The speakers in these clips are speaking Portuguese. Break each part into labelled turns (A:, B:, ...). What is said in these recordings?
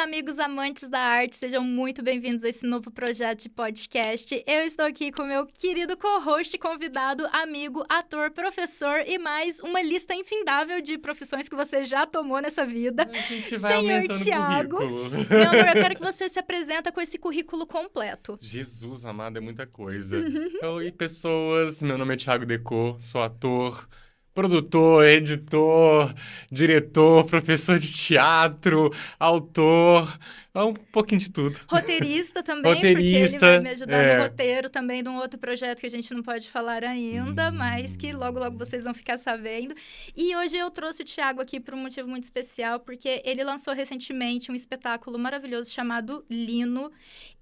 A: amigos amantes da arte, sejam muito bem-vindos a esse novo projeto de podcast. Eu estou aqui com meu querido co-host, convidado, amigo, ator, professor e mais uma lista infindável de profissões que você já tomou nessa vida.
B: A gente vai
A: Senhor
B: aumentando
A: Thiago,
B: o currículo.
A: meu amor, eu quero que você se apresenta com esse currículo completo.
B: Jesus amado, é muita coisa. Oi, pessoas. Meu nome é Thiago Decaux, sou ator, produtor, editor, diretor, professor de teatro, autor, um pouquinho de tudo.
A: Roteirista também, porque ele vai me
B: Roteirista,
A: ajudar no roteiro também de um outro projeto que a gente não pode falar ainda, mas que logo, logo vocês vão ficar sabendo. E hoje eu trouxe o Thiago aqui por um motivo muito especial, porque ele lançou recentemente um espetáculo maravilhoso chamado Lino.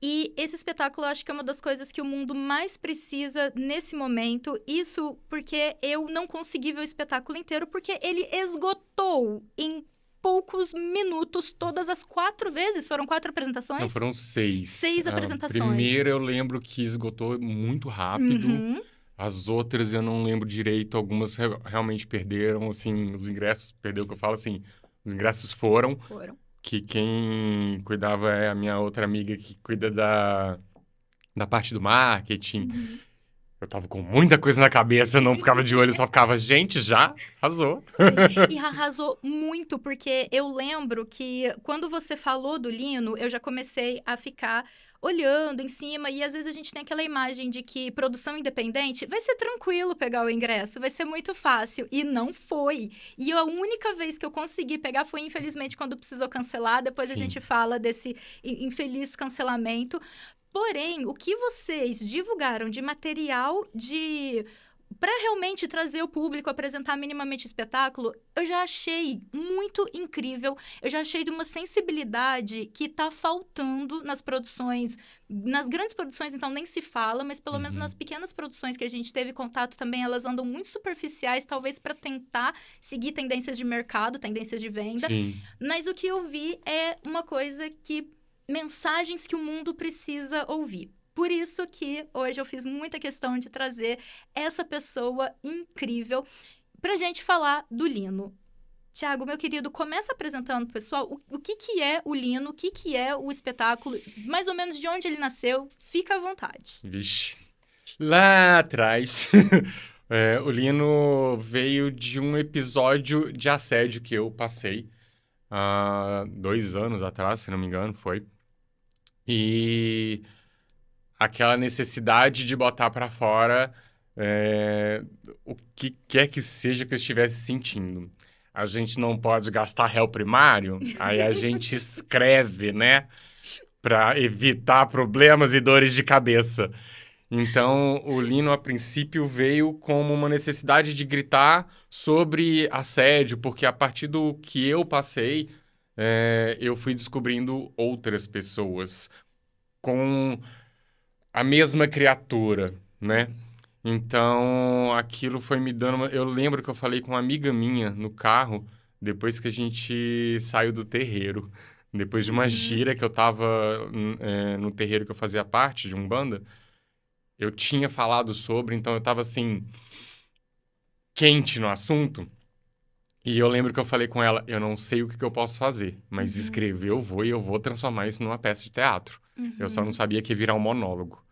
A: E esse espetáculo eu acho que é uma das coisas que o mundo mais precisa nesse momento. Isso porque eu não consegui ver o espetáculo inteiro, porque ele esgotou em poucos minutos, todas as 4 vezes. Foram 4 apresentações?
B: Não, foram 6.
A: 6 apresentações.
B: Primeiro eu lembro que esgotou muito rápido.
A: Uhum.
B: As outras eu não lembro direito. Algumas realmente perderam, assim, os ingressos. Perdeu o que eu falo, assim, os ingressos foram. Que quem cuidava é a minha outra amiga que cuida da parte do marketing.
A: Uhum.
B: Eu tava com muita coisa na cabeça, eu não ficava de olho, só ficava, gente, já arrasou.
A: Sim. E arrasou muito, porque eu lembro que quando você falou do Lino, eu já comecei a ficar olhando em cima, e às vezes a gente tem aquela imagem de que produção independente vai ser tranquilo pegar o ingresso, vai ser muito fácil, e não foi. E a única vez que eu consegui pegar foi, infelizmente, quando precisou cancelar, depois
B: Sim.
A: A gente fala desse infeliz cancelamento. Porém, o que vocês divulgaram de material para realmente trazer o público, apresentar minimamente o espetáculo, eu já achei muito incrível. Eu já achei de uma sensibilidade que está faltando nas produções. Nas grandes produções, então, nem se fala, mas pelo menos nas pequenas produções que a gente teve contato também, elas andam muito superficiais, talvez para tentar seguir tendências de mercado, tendências de venda.
B: Sim.
A: Mas o que eu vi é uma coisa que... mensagens que o mundo precisa ouvir. Por isso que hoje eu fiz muita questão de trazer essa pessoa incrível pra gente falar do Lino. Thiago, meu querido, começa apresentando pro pessoal o que é o Lino, o que é o espetáculo, mais ou menos de onde ele nasceu. Fica à vontade.
B: Vixe. Lá atrás, o Lino veio de um episódio de assédio que eu passei há 2 anos atrás, se não me engano, foi. E aquela necessidade de botar pra fora o que quer que seja que eu estivesse sentindo. A gente não pode gastar réu primário, aí a gente escreve, né? Pra evitar problemas e dores de cabeça. Então, o Lino, a princípio, veio como uma necessidade de gritar sobre assédio, porque a partir do que eu passei, eu fui descobrindo outras pessoas com a mesma criatura, né? Então, aquilo foi me dando... Eu lembro que eu falei com uma amiga minha no carro, depois que a gente saiu do terreiro. Depois de uma gira que eu tava no terreiro que eu fazia parte, de Umbanda, eu tinha falado sobre, então eu tava, assim, quente no assunto. E eu lembro que eu falei com ela, eu não sei o que eu posso fazer, mas escrever eu vou e eu vou transformar isso numa peça de teatro. Eu só não sabia que ia virar um monólogo.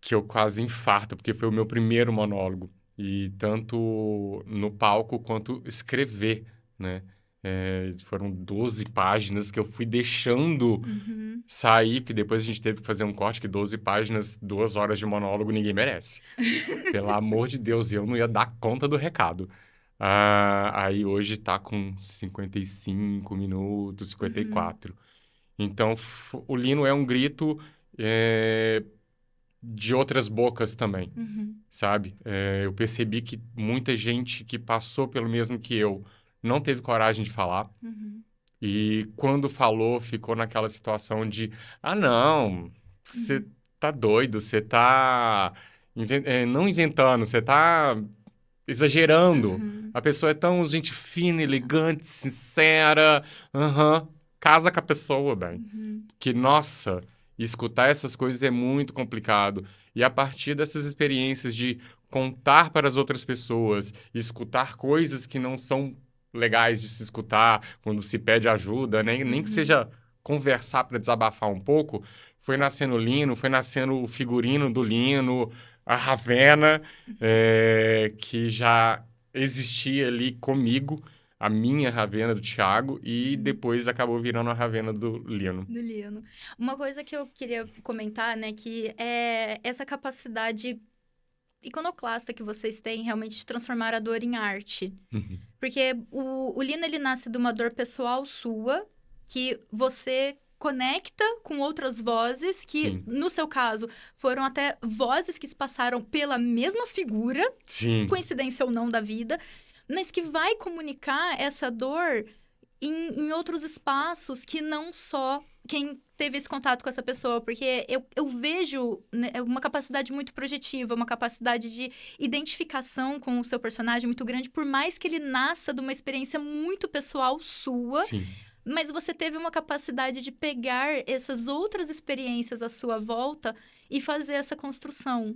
B: Que eu quase infarto, porque foi o meu primeiro monólogo. E tanto no palco quanto escrever, né? Foram 12 páginas que eu fui deixando sair, porque depois a gente teve que fazer um corte, que 12 páginas, 2 horas de monólogo, ninguém merece. Pelo amor de Deus, eu não ia dar conta do recado. Aí hoje tá com 55 minutos, 54. Então, o Lino é um grito de outras bocas também, sabe? Eu percebi que muita gente que passou pelo mesmo que eu não teve coragem de falar. E quando falou, ficou naquela situação de... Ah, não, você tá doido, você tá... não inventando, você tá exagerando. A pessoa é tão gente fina, elegante, sincera. Casa com a pessoa, bem. Que, nossa, escutar essas coisas é muito complicado. E a partir dessas experiências de contar para as outras pessoas, escutar coisas que não são legais de se escutar quando se pede ajuda, né? Nem que seja conversar para desabafar um pouco. Foi nascendo o Lino, foi nascendo o figurino do Lino, a Ravena, que já existia ali comigo, a minha Ravena do Thiago, e depois acabou virando a Ravena do Lino.
A: Do Lino. Uma coisa que eu queria comentar, né, que é essa capacidade iconoclasta que vocês têm realmente de transformar a dor em arte. Porque o Lino, ele nasce de uma dor pessoal sua, que você conecta com outras vozes, que,
B: Sim.
A: no seu caso, foram até vozes que se passaram pela mesma figura,
B: Sim.
A: coincidência ou não da vida, mas que vai comunicar essa dor em outros espaços que não só quem teve esse contato com essa pessoa, porque eu vejo, né, uma capacidade muito projetiva, uma capacidade de identificação com o seu personagem muito grande, por mais que ele nasça de uma experiência muito pessoal sua,
B: Sim.
A: mas você teve uma capacidade de pegar essas outras experiências à sua volta e fazer essa construção.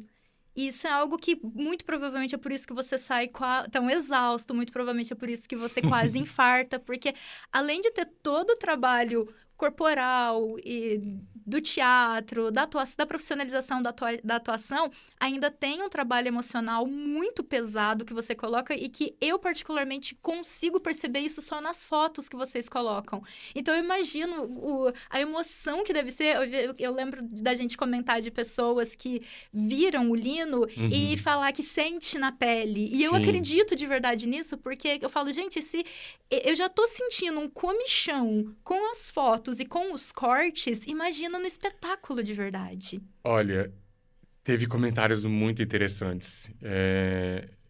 A: E isso é algo que, muito provavelmente, é por isso que você sai tão exausto, muito provavelmente é por isso que você quase infarta, porque além de ter todo o trabalho corporal e do teatro, da profissionalização da atuação, ainda tem um trabalho emocional muito pesado que você coloca e que eu, particularmente, consigo perceber isso só nas fotos que vocês colocam. Então, eu imagino a emoção que deve ser. Eu lembro da gente comentar de pessoas que viram o Lino e falar que sente na pele. E eu acredito de verdade nisso, porque eu falo, gente, se eu já tô sentindo um comichão com as fotos e com os cortes, imagina no espetáculo de verdade.
B: Olha, teve comentários muito interessantes.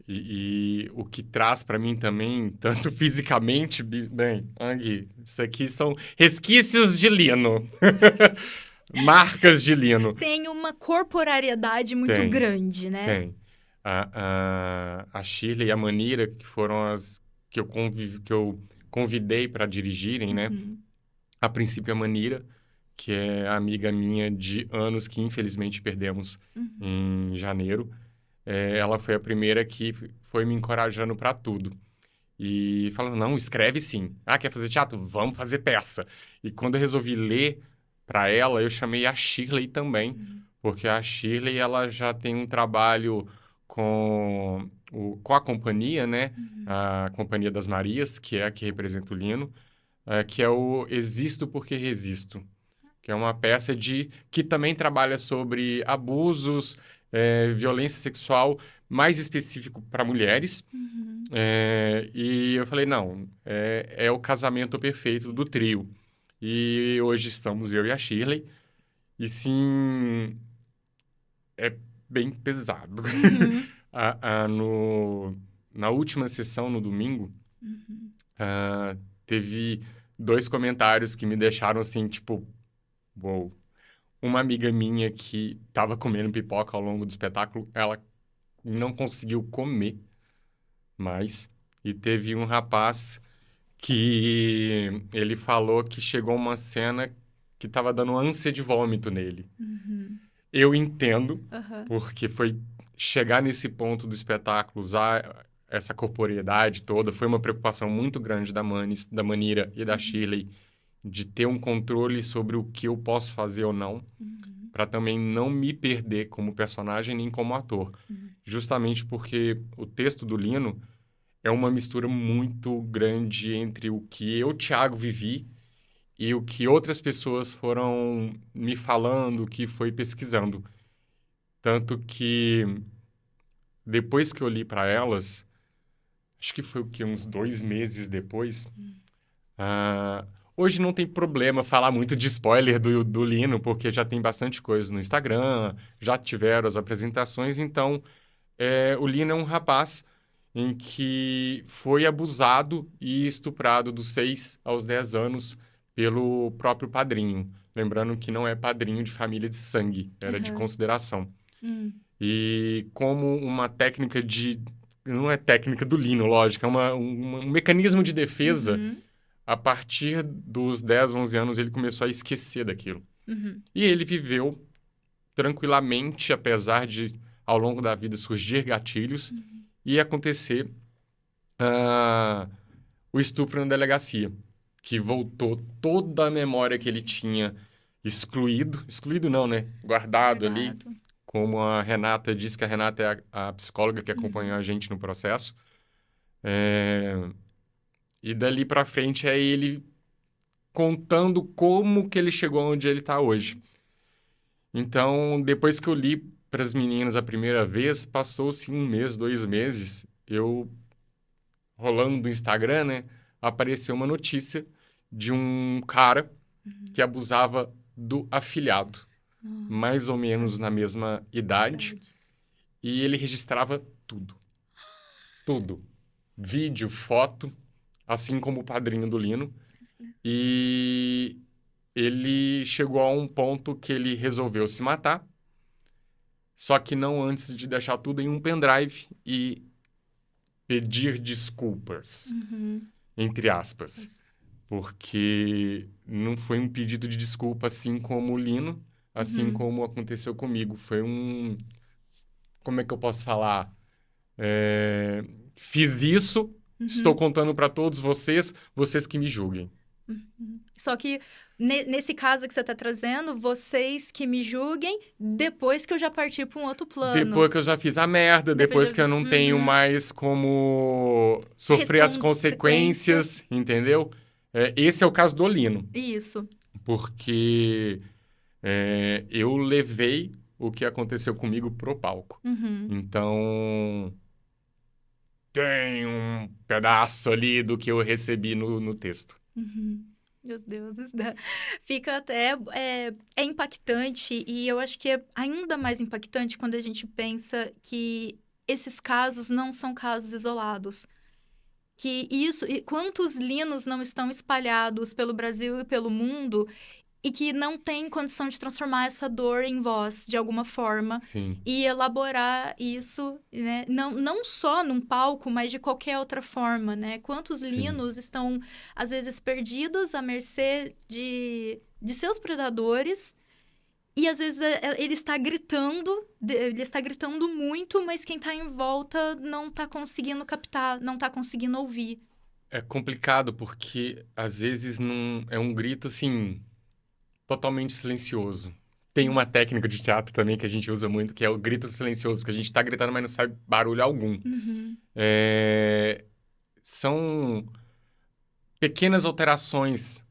B: E o que traz para mim também, tanto fisicamente, bem, Ang, isso aqui são resquícios de Lino. Marcas de Lino.
A: Tem uma corporariedade muito grande, né?
B: Tem. A Shirley e a Manira, que foram as que eu convidei para dirigirem, né? A princípio, a Manira, que é amiga minha de anos que infelizmente perdemos em janeiro. Ela foi a primeira que foi me encorajando para tudo. E falando, não, escreve sim. Ah, quer fazer teatro? Vamos fazer peça. E quando eu resolvi ler para ela, eu chamei a Shirley também, porque a Shirley, ela já tem um trabalho com a companhia, né? A Companhia das Marias, que é a que representa o Lino, que é o Existo Porque Resisto, que é uma peça que também trabalha sobre abusos, violência sexual, mais específico para mulheres. E eu falei, não, é o casamento perfeito do trio. E hoje estamos eu e a Shirley. E sim, é bem pesado. Na última sessão, no domingo, teve 2 comentários que me deixaram assim, tipo, uou. Uma amiga minha que estava comendo pipoca ao longo do espetáculo, ela não conseguiu comer mais. E teve um rapaz que ele falou que chegou uma cena que estava dando ânsia de vômito nele. Eu entendo, porque foi chegar nesse ponto do espetáculo, usar essa corporeidade toda, foi uma preocupação muito grande da Manira e da Shirley, de ter um controle sobre o que eu posso fazer ou não, para também não me perder como personagem nem como ator. Justamente porque o texto do Lino é uma mistura muito grande entre o que eu, Thiago, vivi e o que outras pessoas foram me falando, que foi pesquisando. Tanto que depois que eu li para elas, acho que foi o quê? Uns 2 meses depois. Hoje não tem problema falar muito de spoiler do Lino, porque já tem bastante coisa no Instagram, já tiveram as apresentações. Então, o Lino é um rapaz em que foi abusado e estuprado dos 6 aos 10 anos pelo próprio padrinho. Lembrando que não é padrinho de família de sangue, era de consideração. E como uma técnica não é técnica do Lino, lógico, é um mecanismo de defesa. A partir dos 10, 11 anos, ele começou a esquecer daquilo. E ele viveu tranquilamente, apesar de, ao longo da vida, surgir gatilhos e acontecer o estupro na delegacia, que voltou toda a memória que ele tinha excluído não, né? Guardado ali,
A: Guardado.
B: como a Renata disse, que a Renata é a psicóloga que acompanhou a gente no processo. E dali pra frente é ele contando como que ele chegou onde ele tá hoje. Então, depois que eu li para as meninas a primeira vez, passou-se 1 mês, 2 meses, eu rolando no Instagram, né, apareceu uma notícia de um cara que abusava do afilhado, mais ou menos na mesma idade, e ele registrava tudo. Tudo. Vídeo, foto, assim como o padrinho do Lino. E ele chegou a um ponto que ele resolveu se matar, só que não antes de deixar tudo em um pendrive e pedir desculpas, entre aspas. Porque não foi um pedido de desculpa assim como o Lino, assim como aconteceu comigo. Foi um... Como é que eu posso falar? Fiz isso, estou contando para todos vocês, vocês que me julguem.
A: Só que, nesse caso que você está trazendo, vocês que me julguem depois que eu já parti para um outro plano.
B: Depois que eu já fiz a merda, depois que eu não tenho mais como sofrer as consequências, entendeu? Esse é o caso do Lino.
A: Isso.
B: Porque eu levei o que aconteceu comigo pro palco. Então, tem um pedaço ali do que eu recebi no texto.
A: Meu Deus, fica até... É impactante e eu acho que é ainda mais impactante quando a gente pensa que esses casos não são casos isolados. Que isso... E quantos Linos não estão espalhados pelo Brasil e pelo mundo e que não tem condição de transformar essa dor em voz, de alguma forma.
B: Sim.
A: E elaborar isso, né? Não só num palco, mas de qualquer outra forma, né? Quantos Linos estão, às vezes, perdidos à mercê de seus predadores. E, às vezes, ele está gritando muito, mas quem está em volta não está conseguindo captar, não está conseguindo ouvir.
B: É complicado, porque, às vezes, não é um grito, assim... totalmente silencioso. Tem uma técnica de teatro também que a gente usa muito, que é o grito silencioso, que a gente tá gritando, mas não sai barulho algum. São pequenas alterações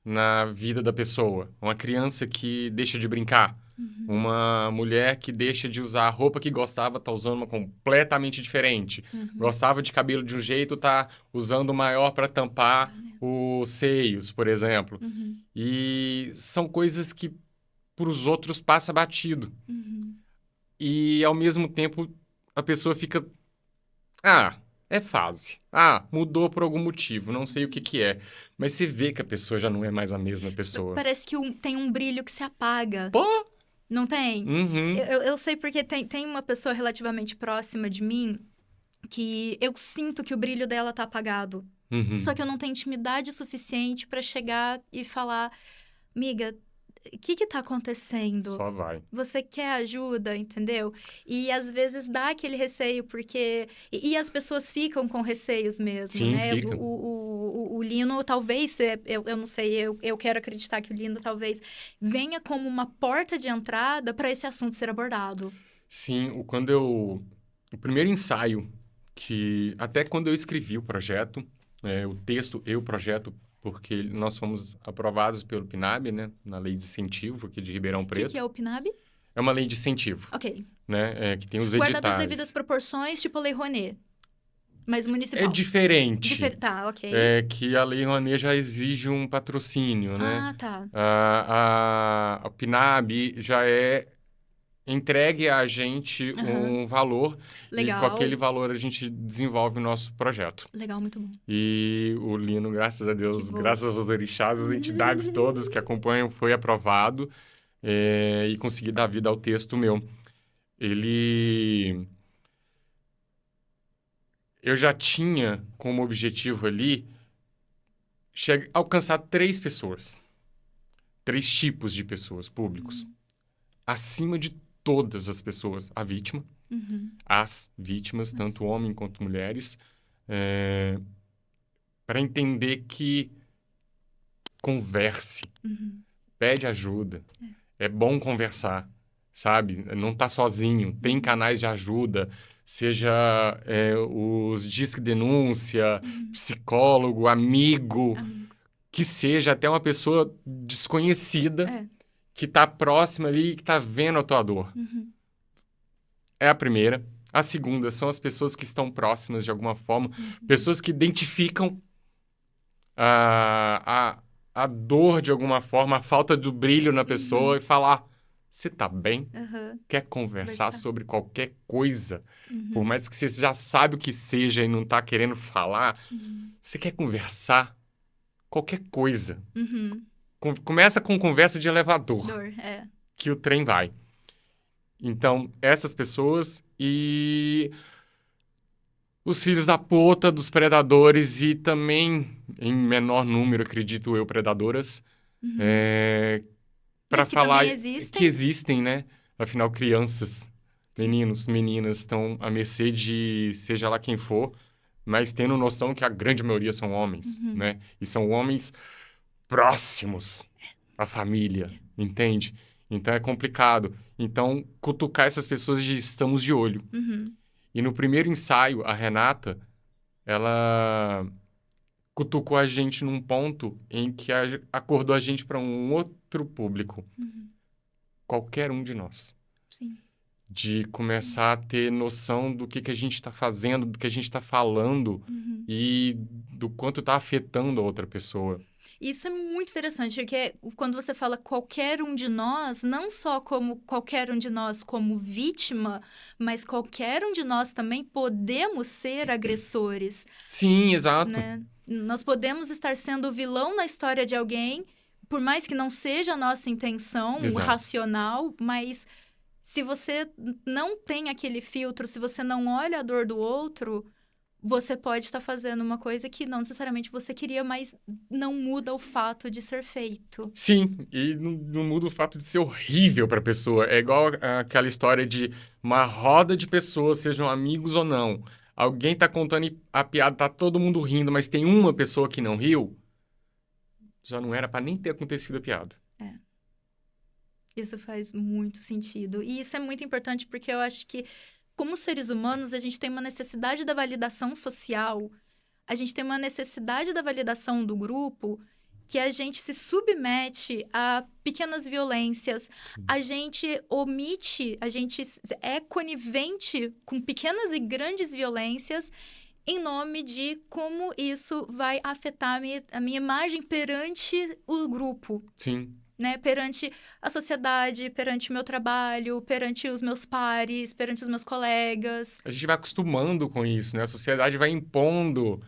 B: na vida da pessoa. Uma criança que deixa de brincar. Uma mulher que deixa de usar a roupa que gostava, tá usando uma completamente diferente. Gostava de cabelo de um jeito, tá usando o maior para tampar os seios, por exemplo. E são coisas que para os outros passa batido. E, ao mesmo tempo, a pessoa fica... é fase. Mudou por algum motivo, não sei o que é. Mas você vê que a pessoa já não é mais a mesma pessoa.
A: Parece que tem um brilho que se apaga.
B: Pô!
A: Não tem? Eu sei porque tem uma pessoa relativamente próxima de mim que eu sinto que o brilho dela tá apagado. Só que eu não tenho intimidade suficiente para chegar e falar... Amiga, o que tá acontecendo?
B: Só vai.
A: Você quer ajuda, entendeu? E às vezes dá aquele receio, porque... E as pessoas ficam com receios mesmo,
B: Sim,
A: né?
B: ficam.
A: O Lino, talvez, eu não sei, eu quero acreditar que o Lino talvez venha como uma porta de entrada para esse assunto ser abordado.
B: Sim, o primeiro ensaio que... Até quando eu escrevi o projeto, o texto e o projeto, porque nós fomos aprovados pelo PNAB, né? Na lei de incentivo aqui de Ribeirão Preto.
A: O que é o PNAB?
B: É uma lei de incentivo.
A: Ok.
B: Né? Que tem os editais.
A: Guardado as devidas proporções, tipo a Lei Rouanet. Mas municipal.
B: É diferente.
A: Tá, ok.
B: Que a Lei Rouanet já exige um patrocínio, né?
A: Tá.
B: A PNAB já é entregue a gente um valor.
A: Legal.
B: E com aquele valor a gente desenvolve o nosso projeto.
A: Legal, muito bom.
B: E o Lino, graças a Deus, graças aos orixás, as entidades todas que acompanham, foi aprovado e consegui dar vida ao texto meu. Eu já tinha como objetivo ali alcançar 3 pessoas. 3 tipos de pessoas públicos. Acima de todas as pessoas, a vítima. As vítimas, tanto homem quanto mulheres. para entender que converse, pede ajuda. É bom conversar, sabe? Não tá sozinho. Tem canais de ajuda, seja os Disque Denúncia, psicólogo, amigo, que seja até uma pessoa desconhecida que tá próxima ali e que tá vendo a tua dor. É a primeira. A segunda são as pessoas que estão próximas de alguma forma, pessoas que identificam a dor de alguma forma, a falta do brilho na pessoa e falar, você tá bem? Quer conversar sobre qualquer coisa? Por mais que você já sabe o que seja e não tá querendo falar, você quer conversar? Qualquer coisa. Começa com conversa de elevador, que o trem vai. Então, essas pessoas e os filhos da puta dos predadores e também, em menor número, acredito eu, predadoras, para falar que existem, né? Afinal, crianças, meninos, meninas estão à mercê de seja lá quem for, mas tendo noção que a grande maioria são homens, né? E são homens próximos à família, entende? Então é complicado. Então, cutucar essas pessoas de estamos de olho. E no primeiro ensaio, a Renata, ela cutucou a gente num ponto em que acordou a gente para um outro público. Qualquer um de nós.
A: Sim.
B: De começar a ter noção do que a gente está fazendo, do que a gente está falando e do quanto está afetando a outra pessoa.
A: Isso é muito interessante, porque quando você fala qualquer um de nós, não só como qualquer um de nós como vítima, mas qualquer um de nós também podemos ser agressores.
B: Sim, exato.
A: Né? Nós podemos estar sendo o vilão na história de alguém, por mais que não seja a nossa intenção racional, mas se você não tem aquele filtro, se você não olha a dor do outro, você pode estar fazendo uma coisa que não necessariamente você queria, mas não muda o fato de ser feito.
B: Sim, e não muda o fato de ser horrível para a pessoa. É igual aquela história de uma roda de pessoas, sejam amigos ou não. Alguém tá contando a piada, tá todo mundo rindo, mas tem uma pessoa que não riu, já não era para nem ter acontecido a piada.
A: Isso faz muito sentido. E isso é muito importante porque eu acho que, como seres humanos, a gente tem uma necessidade da validação social, a gente tem uma necessidade da validação do grupo, que a gente se submete a pequenas violências, a gente omite, a gente é conivente com pequenas e grandes violências em nome de como isso vai afetar a minha imagem perante o grupo.
B: Sim.
A: Né? Perante a sociedade, perante o meu trabalho, perante os meus pares, perante os meus colegas.
B: A gente vai acostumando com isso, né? A sociedade vai impondo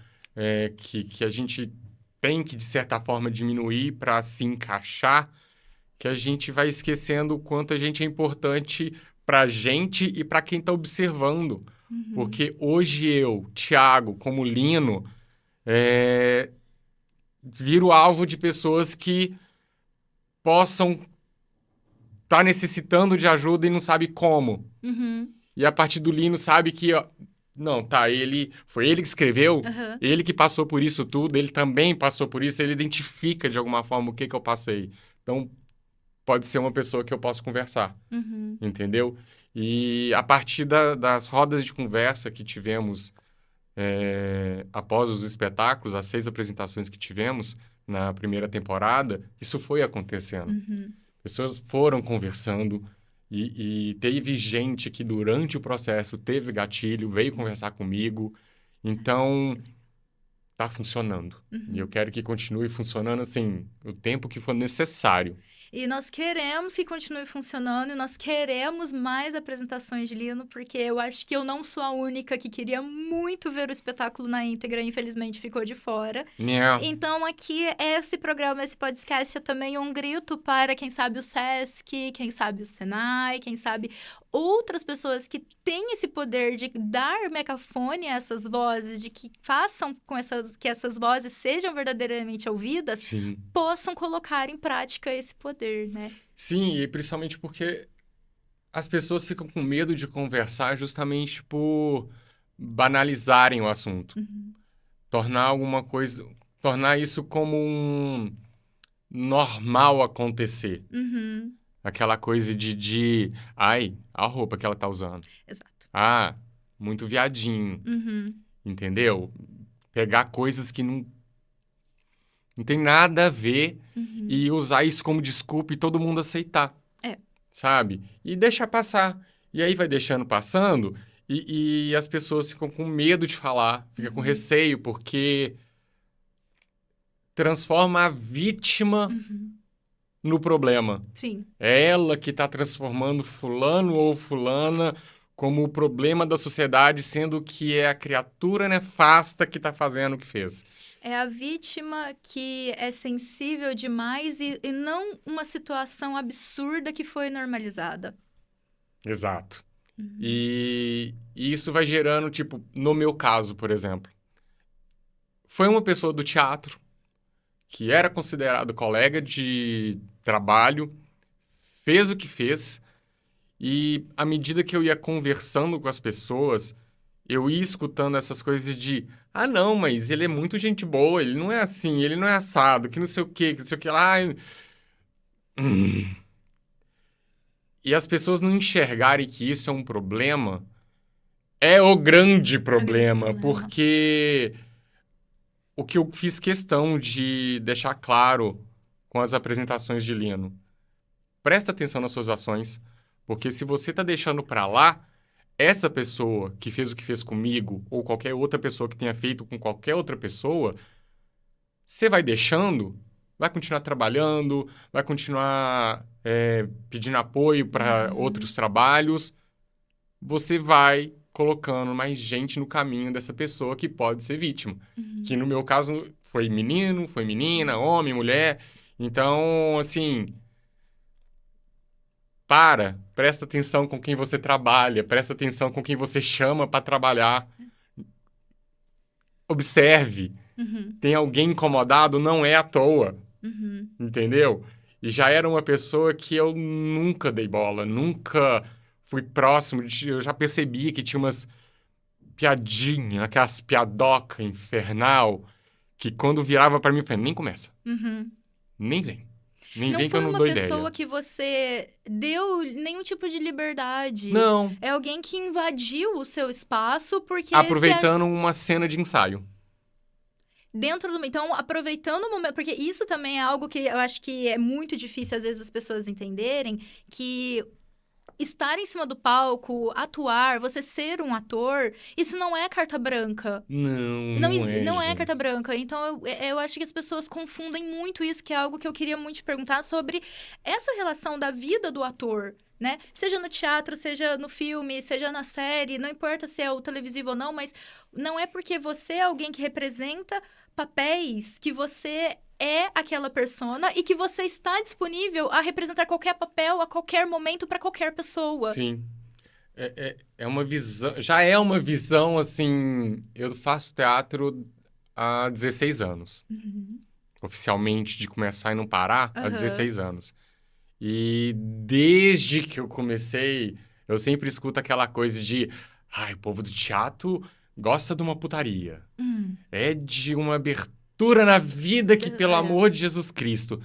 B: que a gente tem que, de certa forma, diminuir para se encaixar, que a gente vai esquecendo o quanto a gente é importante para a gente e para quem está observando. Porque hoje eu, Thiago, como Lino, viro alvo de pessoas que possam estar necessitando de ajuda e não sabe como. E a partir do Lino sabe que, não, tá, foi ele que escreveu, ele que passou por isso tudo, ele também passou por isso, ele identifica de alguma forma o que eu passei. Então, pode ser uma pessoa que eu posso conversar, entendeu? E a partir das rodas de conversa que tivemos após os espetáculos, as 6 apresentações que tivemos na primeira temporada, isso foi acontecendo. Pessoas foram conversando e teve gente que durante o processo teve gatilho, veio conversar comigo. Então, tá funcionando. E eu quero que continue funcionando, assim, o tempo que for necessário.
A: E nós queremos que continue funcionando, e nós queremos mais apresentações de Lino, porque eu acho que eu não sou a única que queria muito ver o espetáculo na íntegra, infelizmente ficou de fora. Então, aqui, esse programa, esse podcast é também um grito para, quem sabe, o Sesc, quem sabe o Senai, quem sabe outras pessoas que têm esse poder de dar megafone a essas vozes, de que façam que essas vozes sejam verdadeiramente ouvidas, possam colocar em prática esse poder, né?
B: Sim, e principalmente porque as pessoas ficam com medo de conversar justamente por banalizarem o assunto. tornar alguma coisa, tornar isso como um normal acontecer.
A: Uhum.
B: Aquela coisa ai, a roupa que ela tá usando.
A: Exato.
B: Ah, muito viadinho,
A: Uhum.
B: entendeu? Pegar coisas que não tem nada a ver
A: Uhum.
B: e usar isso como desculpa e todo mundo aceitar,
A: É.
B: sabe? E deixar passar. E aí vai deixando passando e as pessoas ficam com medo de falar, ficam com
A: Uhum.
B: receio, porque transforma a vítima
A: Uhum.
B: no problema.
A: Sim.
B: É ela que está transformando fulano ou fulana como o problema da sociedade, sendo que é a criatura nefasta que está fazendo o que fez.
A: É a vítima que é sensível demais e não uma situação absurda que foi normalizada.
B: Exato.
A: Uhum.
B: E isso vai gerando, tipo, no meu caso, por exemplo, foi uma pessoa do teatro que era considerado colega de trabalho, fez o que fez, e à medida que eu ia conversando com as pessoas, eu ia escutando essas coisas de, ah, não, mas ele é muito gente boa, ele não é assim, ele não é assado, que não sei o quê, que não sei o que lá. E as pessoas não enxergarem que isso é um problema, é o grande
A: É o grande
B: problema,
A: problema.
B: porque o que eu fiz questão de deixar claro com as apresentações de Lino, presta atenção nas suas ações, porque se você tá deixando pra lá, essa pessoa que fez o que fez comigo, ou qualquer outra pessoa que tenha feito com qualquer outra pessoa, você vai deixando, vai continuar trabalhando, vai continuar pedindo apoio para
A: Uhum.
B: outros trabalhos, você vai colocando mais gente no caminho dessa pessoa que pode ser vítima. Que
A: Uhum.
B: no meu caso foi menino, foi menina, homem, mulher. Então, assim, presta atenção com quem você trabalha, presta atenção com quem você chama para trabalhar. Observe,
A: Uhum.
B: tem alguém incomodado, não é à toa,
A: Uhum.
B: entendeu? E já era uma pessoa que eu nunca dei bola, nunca fui próximo, eu já percebia que tinha umas piadinhas, aquelas piadoca infernal, que quando virava pra mim, eu falei, nem começa,
A: Uhum.
B: nem vem. Nem
A: Não
B: vem que eu
A: foi
B: não
A: uma
B: dou ideia.
A: pessoa que você deu nenhum tipo de liberdade.
B: Não,
A: É alguém que invadiu o seu espaço porque se
B: aproveitando uma cena de ensaio.
A: dentro do... Então, aproveitando o momento... Porque isso também é algo que eu acho que é muito difícil, às vezes, as pessoas entenderem, que estar em cima do palco, atuar, você ser um ator, isso não é carta branca.
B: Não,
A: Não,
B: não é,
A: não é carta
B: gente.
A: branca. Então, eu acho que as pessoas confundem muito isso, que é algo que eu queria muito te perguntar sobre essa relação da vida do ator, né? Seja no teatro, seja no filme, seja na série, não importa se é o televisivo ou não, mas não é porque você é alguém que representa papéis que você é aquela persona e que você está disponível a representar qualquer papel a qualquer momento para qualquer pessoa.
B: Sim. É uma visão, já é uma visão, assim, eu faço teatro há 16 anos.
A: Uhum.
B: Oficialmente, de começar e não parar, há
A: Aham.
B: 16 anos. E desde que eu comecei, eu sempre escuto aquela coisa de, ai, o povo do teatro gosta de uma putaria.
A: Hum.
B: É de uma abertura na vida que, pelo
A: É.
B: amor de Jesus Cristo.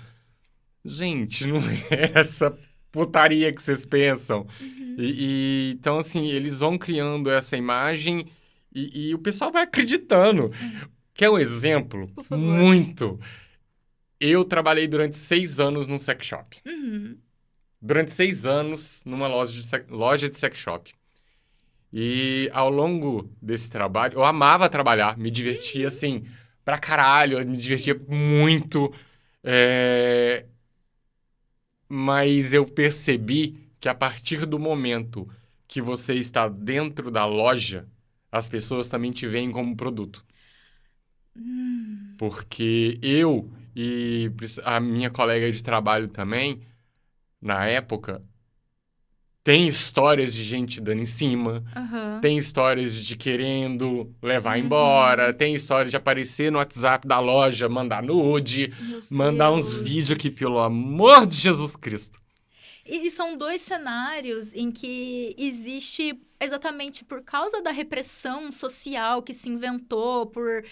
B: Gente, não é essa putaria que vocês pensam.
A: Uhum.
B: Então, assim, eles vão criando essa imagem e o pessoal vai acreditando.
A: É.
B: Quer um exemplo?
A: Por favor.
B: Muito. Eu trabalhei durante 6 anos num sex shop.
A: Uhum.
B: Durante 6 anos numa loja de sex shop. E ao longo desse trabalho, eu amava trabalhar, me divertia assim pra caralho, eu me divertia
A: Sim.
B: muito. é, Mas eu percebi que a partir do momento que você está dentro da loja, as pessoas também te veem como produto.
A: Hum.
B: Porque eu e a minha colega de trabalho também, na época, tem histórias de gente dando em cima,
A: Aham.
B: tem histórias de querendo levar embora,
A: Uhum.
B: tem história de aparecer no WhatsApp da loja, mandar nude,
A: Meus
B: mandar uns vídeos que,
A: deuses.
B: pelo amor de Jesus Cristo.
A: E são dois cenários em que existe, exatamente por causa da repressão social que se inventou, por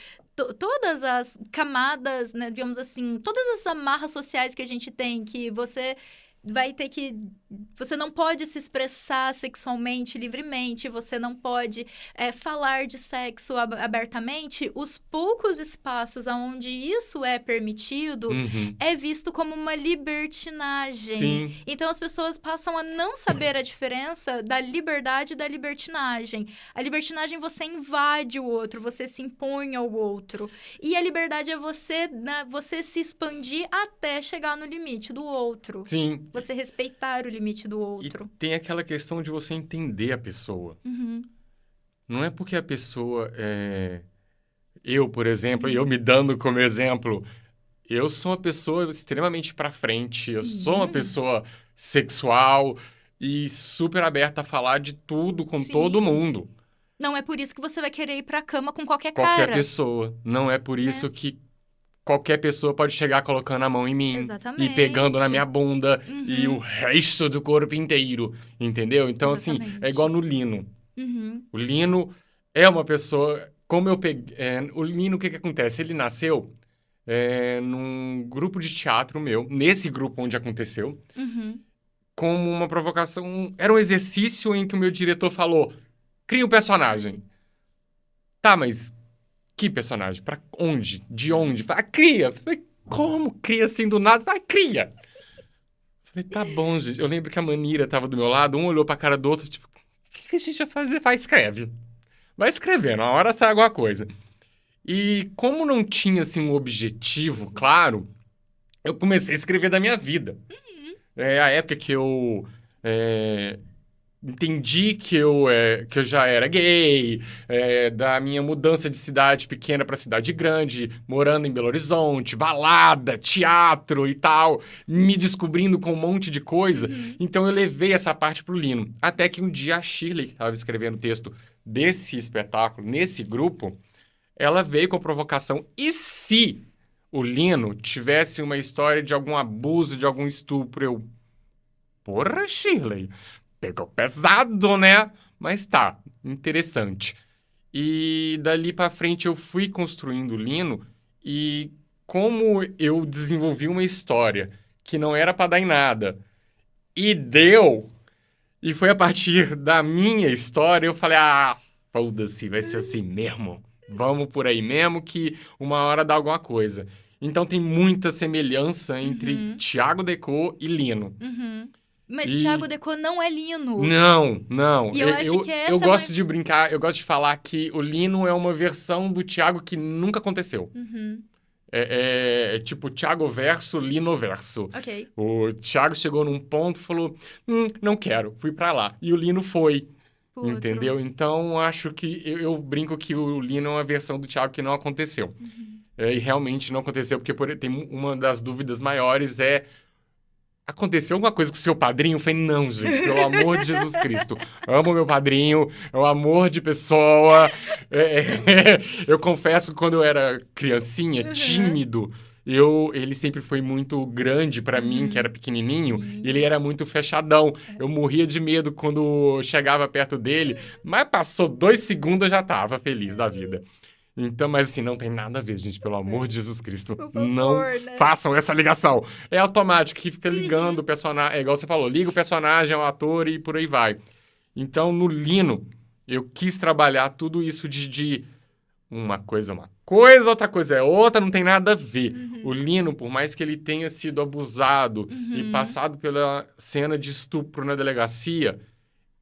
A: todas as camadas, né, digamos assim, todas as amarras sociais que a gente tem, que você vai ter que... Você não pode se expressar sexualmente livremente, você não pode falar de sexo abertamente. Os poucos espaços onde isso é permitido
B: Uhum.
A: é visto como uma libertinagem.
B: Sim.
A: Então, as pessoas passam a não saber a diferença da liberdade e da libertinagem. A libertinagem, você invade o outro, você se impõe ao outro. E a liberdade é você, né, você se expandir até chegar no limite do outro.
B: Sim.
A: Você respeitar o limite do
B: E
A: outro.
B: tem aquela questão de você entender a pessoa.
A: Uhum.
B: Não é porque a pessoa é... Eu, por exemplo, eu me dando como exemplo, eu sou uma pessoa extremamente pra frente, eu sou uma
A: Sim.
B: pessoa sexual e super aberta a falar de tudo com todo
A: Sim.
B: mundo.
A: Não é por isso que você vai querer ir pra cama com qualquer
B: Qualquer
A: cara.
B: pessoa. Não é por isso que qualquer pessoa pode chegar colocando a mão em mim e pegando na
A: Exatamente.
B: minha bunda e o
A: Uhum.
B: resto do corpo inteiro, entendeu? Então, assim, é
A: Exatamente.
B: igual no Lino.
A: Uhum.
B: O Lino é uma pessoa... Como eu peguei... o Lino, o que acontece? Ele nasceu num grupo de teatro meu, nesse grupo onde aconteceu,
A: Uhum.
B: como uma provocação... Era um exercício em que o meu diretor falou, cria um personagem. Tá, mas que personagem? Pra onde? De onde? Falei, cria! Falei, como? Cria assim do nada? Falei, cria! Falei, tá bom, gente. Eu lembro que a Manira tava do meu lado, um olhou pra cara do outro, tipo, o que a gente vai fazer? Vai, escreve. Vai escrevendo, uma hora sai alguma coisa. E como não tinha, assim, um objetivo claro, eu comecei a escrever da minha vida. É a época que eu entendi que eu já era gay, da minha mudança de cidade pequena para cidade grande, morando em Belo Horizonte, balada, teatro e tal, me descobrindo com um monte de coisa.
A: Uhum.
B: Então eu levei essa parte pro Lino. Até que um dia a Shirley, que estava escrevendo o texto desse espetáculo, nesse grupo, ela veio com a provocação: e se o Lino tivesse uma história de algum abuso, de algum estupro? Eu, porra, Shirley, pegou pesado, né? Mas tá, interessante. E dali pra frente eu fui construindo o Lino e como eu desenvolvi uma história que não era pra dar em nada e deu, e foi a partir da minha história, eu falei, foda-se, vai ser assim mesmo. Vamos por aí mesmo que uma hora dá alguma coisa. Então tem muita semelhança entre
A: Uhum.
B: Thiago Decaux e Lino.
A: Uhum. Mas
B: E
A: Thiago Decaux não é Lino.
B: não.
A: E eu acho que
B: Eu
A: essa
B: gosto de brincar, eu gosto de falar que o Lino é uma versão do Thiago que nunca aconteceu.
A: Uhum.
B: É tipo Thiago verso, Lino verso.
A: Ok.
B: O Thiago chegou num ponto e falou, não quero, fui pra lá. E o Lino foi,
A: Outro.
B: entendeu? Então, acho que eu brinco que o Lino é uma versão do Thiago que não aconteceu.
A: Uhum.
B: E realmente não aconteceu, porque tem uma das dúvidas maiores aconteceu alguma coisa com o seu padrinho? Eu falei, não, gente, pelo amor de Jesus Cristo. Amo meu padrinho, é um amor de pessoa. Eu confesso que quando eu era criancinha,
A: Uhum.
B: tímido, ele sempre foi muito grande pra mim, que era pequenininho,
A: Sim.
B: e ele era muito fechadão. Eu morria de medo quando chegava perto dele, mas passou 2 segundos eu já tava feliz da vida. Então, mas assim, não tem nada a ver, gente, pelo amor de Jesus Cristo.
A: Por
B: Não
A: favor, né?
B: façam essa ligação. É automático, que fica ligando o personagem. É igual você falou, liga o personagem ao ator e por aí vai. Então, no Lino, eu quis trabalhar tudo isso de uma coisa é uma coisa, outra coisa é outra, não tem nada a ver.
A: Uhum.
B: O Lino, por mais que ele tenha sido abusado e
A: Uhum.
B: passado pela cena de estupro na delegacia,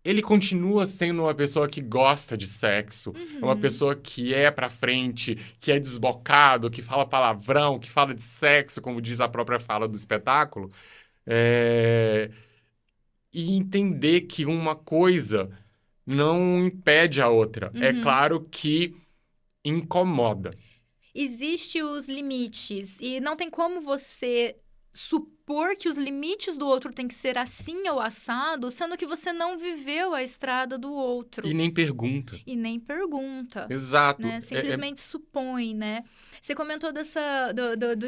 B: ele continua sendo uma pessoa que gosta de sexo, é uma pessoa que é pra frente, que é desbocado, que fala palavrão, que fala de sexo, como diz a própria fala do espetáculo. E entender que uma coisa não impede a outra. É
A: Uhum.
B: claro que incomoda.
A: Existem os limites e não tem como você impor que os limites do outro têm que ser assim ou assado, sendo que você não viveu a estrada do outro.
B: E nem pergunta.
A: E nem pergunta.
B: Exato.
A: Né? Simplesmente supõe, né? Você comentou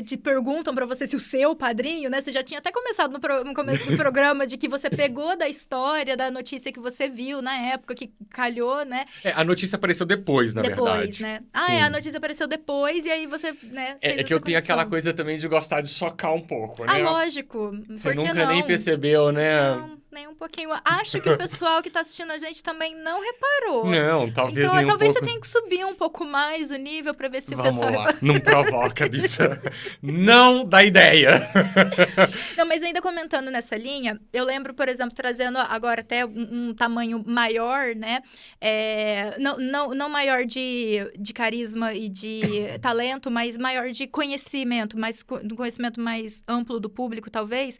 A: de perguntam pra você se o seu padrinho, né? Você já tinha até começado no começo do programa de que você pegou da história, da notícia que você viu na época, que calhou, né?
B: A notícia apareceu depois, na verdade.
A: Depois, né? A notícia apareceu depois e aí você, né, fez
B: É que eu
A: essa
B: tenho aquela
A: conexão.
B: coisa também de gostar de socar um pouco, né?
A: Lógico.
B: Você
A: Por que
B: nunca nem
A: não?
B: percebeu, né?
A: Não, nem um pouquinho. Acho que o pessoal que tá assistindo a gente também não reparou.
B: Não, talvez
A: Então,
B: nem um
A: talvez
B: pouco.
A: você tenha que subir um pouco mais o nível pra ver se o
B: Vamos
A: pessoal
B: lá, não provoca, bicho. Não dá ideia.
A: Não, mas ainda comentando nessa linha, eu lembro, por exemplo, trazendo agora até um tamanho maior, né? Não maior de carisma e de talento, mas maior de conhecimento, um conhecimento mais amplo do público, talvez.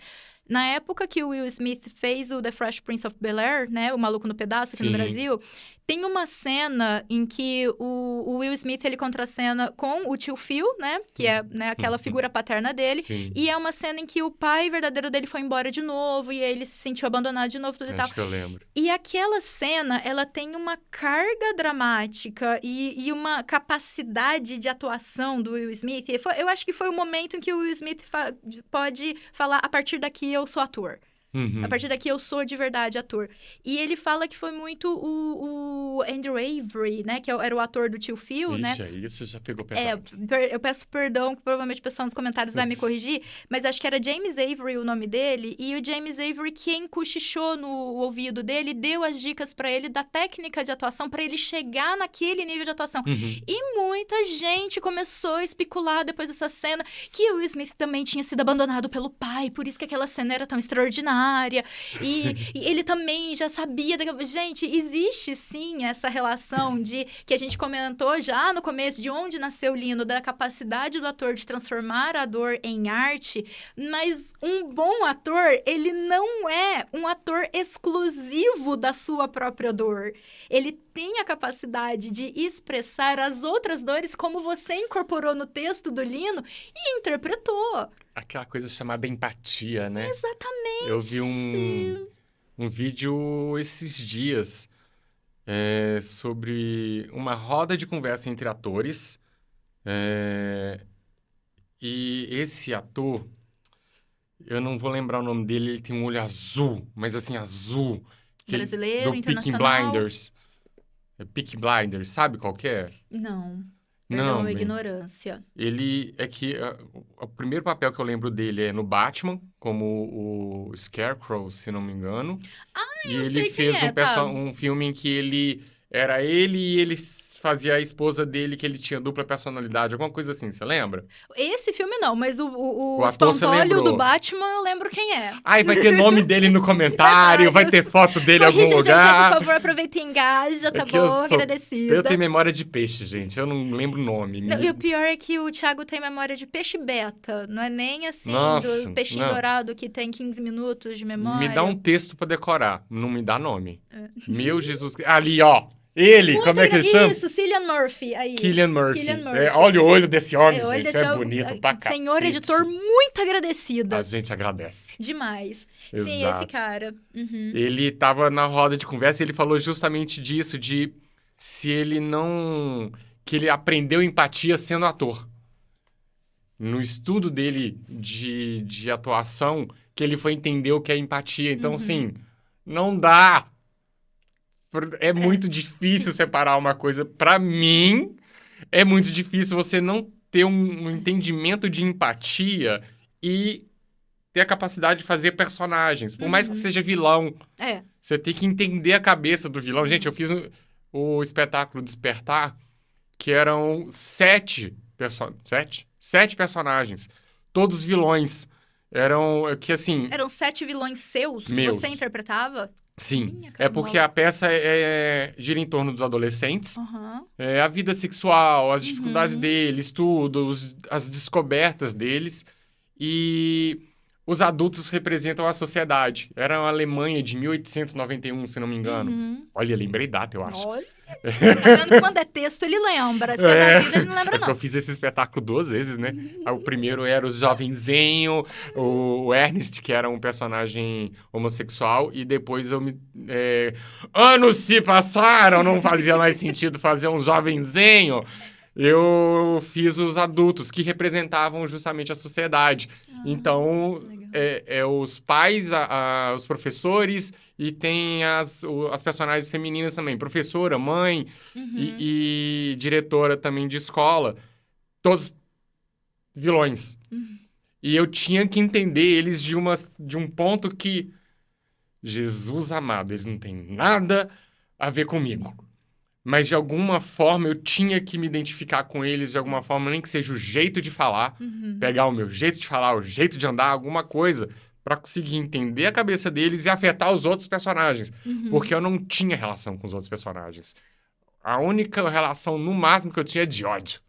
A: Na época que o Will Smith fez o The Fresh Prince of Bel-Air, né? O Maluco no Pedaço aqui no
B: Sim.
A: Brasil, tem uma cena em que o Will Smith, ele contracena com o tio Phil, né? Que é, né, aquela figura paterna dele.
B: Sim.
A: E é uma cena em que o pai verdadeiro dele foi embora de novo, e aí ele se sentiu abandonado de novo, tudo e tal.
B: Acho que eu lembro.
A: E aquela cena, ela tem uma carga dramática e uma capacidade de atuação do Will Smith. Eu acho que foi o momento em que o Will Smith pode falar, a partir daqui eu sou ator.
B: Uhum.
A: A partir daqui eu sou de verdade ator. E ele fala que foi muito o Andrew Avery, né? Que era o ator do tio Phil, né?
B: Ixi, aí você já pegou pesado.
A: Eu peço perdão, que provavelmente o pessoal nos comentários vai me corrigir, mas acho que era James Avery o nome dele, e o James Avery, quem cochichou no ouvido dele, deu as dicas pra ele da técnica de atuação, pra ele chegar naquele nível de atuação.
B: Uhum.
A: E muita gente começou a especular depois dessa cena que o Will Smith também tinha sido abandonado pelo pai, por isso que aquela cena era tão extraordinária. E ele também já sabia... Gente, existe sim essa relação que a gente comentou já no começo, de onde nasceu o Lino, da capacidade do ator de transformar a dor em arte, mas um bom ator, ele não é um ator exclusivo da sua própria dor. Ele tem a capacidade de expressar as outras dores como você incorporou no texto do Lino e interpretou.
B: Aquela coisa chamada empatia, né?
A: Exatamente.
B: Eu vi um vídeo esses dias sobre uma roda de conversa entre atores. E esse ator, eu não vou lembrar o nome dele, ele tem um olho azul, mas assim, azul.
A: Brasileiro,
B: do
A: internacional?
B: Peaky Blinders. Peaky Blinders, sabe qual que é?
A: Não.
B: Não,
A: Perdão a
B: bem.
A: ignorância.
B: Ele é que o primeiro papel que eu lembro dele é no Batman, como o Scarecrow, se não me engano. E
A: eu
B: ele
A: sei quem
B: fez
A: é, tá.
B: um filme em que ele era ele e ele fazia a esposa dele, que ele tinha dupla personalidade, alguma coisa assim, você lembra?
A: Esse filme não, mas o
B: ator você
A: Espantólio
B: lembrou.
A: do Batman, eu lembro quem é.
B: Ai, vai ter nome dele no comentário, vai ter foto dele em algum
A: Corrija, gente,
B: lugar.
A: por favor, aproveita e engaja, tá
B: É que eu
A: bom?
B: sou-
A: Agradecida.
B: Eu tenho memória de peixe, gente, eu não lembro o nome.
A: Não, e o pior é que o Thiago tem memória de peixe beta, não é nem assim,
B: Nossa,
A: do peixinho
B: não.
A: dourado que tem 15 minutos de memória.
B: Me dá um texto pra decorar, não me dá nome. Meu Jesus... Ali, ó! Ele,
A: Muito
B: como é que ele chama?
A: Isso, Cillian Murphy, aí.
B: Cillian Murphy.
A: Cillian Murphy.
B: Olha o olho desse homem,
A: olha
B: gente.
A: desse
B: Isso é
A: homem,
B: bonito pra cacete.
A: Senhor editor, muito agradecida.
B: A gente agradece.
A: Demais. Sim,
B: Exato.
A: esse cara. Uhum.
B: Ele tava na roda de conversa e ele falou justamente disso, de se ele não... que ele aprendeu empatia sendo ator. No estudo dele de atuação, que ele foi entender o que é empatia. Então, assim, não dá. É muito difícil separar uma coisa. Pra mim, é muito difícil você não ter um entendimento de empatia e ter a capacidade de fazer personagens. Por mais que seja vilão, você tem que entender a cabeça do vilão. Gente, eu fiz o espetáculo Despertar, que eram 7 personagens. Todos vilões. Eram, que assim...
A: Eram 7 vilões seus que
B: Meus.
A: você interpretava?
B: Sim,
A: Minha
B: é porque a peça gira em torno dos adolescentes.
A: Aham.
B: A vida sexual, as dificuldades deles, tudo, as descobertas deles. E os adultos representam a sociedade. Era a Alemanha de 1891, se não me engano. Olha, lembrei data, eu acho.
A: Olha. Tá vendo? Quando é texto, ele lembra. Se é da vida, ele não lembra,
B: É porque eu
A: não.
B: fiz esse espetáculo 2 vezes, né? Aí o primeiro era o jovenzinho, o Ernest, que era um personagem homossexual, e depois anos se passaram, não fazia mais sentido fazer um jovenzinho. Eu fiz os adultos, que representavam justamente a sociedade. Então,
A: Que legal.
B: os pais, os professores, e tem as personagens femininas também. Professora, mãe
A: Uhum.
B: e diretora também de escola. Todos vilões.
A: Uhum.
B: E eu tinha que entender eles de um ponto que... Jesus amado, eles não têm nada a ver comigo. Mas de alguma forma eu tinha que me identificar com eles, de alguma forma, nem que seja o jeito de falar,
A: Uhum.
B: pegar o meu jeito de falar, o jeito de andar, alguma coisa, pra conseguir entender a cabeça deles e afetar os outros personagens. Porque
A: Uhum.
B: eu não tinha relação com os outros personagens. A única relação, no máximo, que eu tinha é de ódio